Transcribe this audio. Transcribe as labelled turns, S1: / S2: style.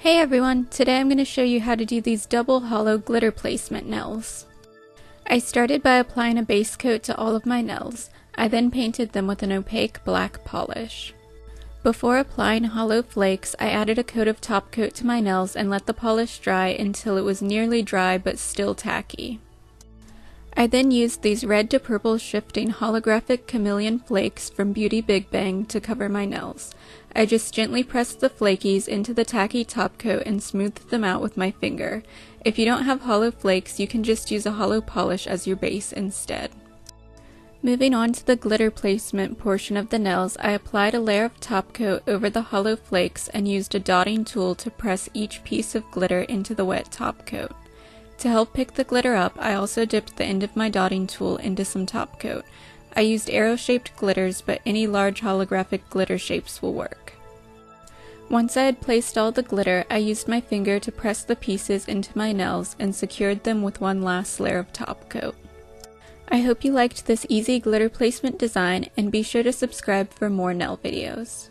S1: Hey everyone, today I'm going to show you how to do these double hollow glitter placement nails. I started by applying a base coat to all of my nails. I then painted them with an opaque black polish. Before applying Holo Flakes, I added a coat of Topcoat to my nails and let the polish dry until it was nearly dry but still tacky. I then used these red to purple shifting holographic Chameleon flakes from Beauty Bigbang to cover my nails. I just gently pressed the flakies into the tacky top coat and smoothed them out with my finger. If you don't have Holo Flakes, you can just use a hollow polish as your base instead. Moving on to the glitter placement portion of the nails, I applied a layer of top coat over the Holo Flakes and used a dotting tool to press each piece of glitter into the wet top coat. To help pick the glitter up, I also dipped the end of my dotting tool into some top coat. I used arrow-shaped glitters, but any large holographic glitter shapes will work. Once I had placed all the glitter, I used my finger to press the pieces into my nails and secured them with one last layer of top coat. I hope you liked this easy glitter placement design, and be sure to subscribe for more nail videos.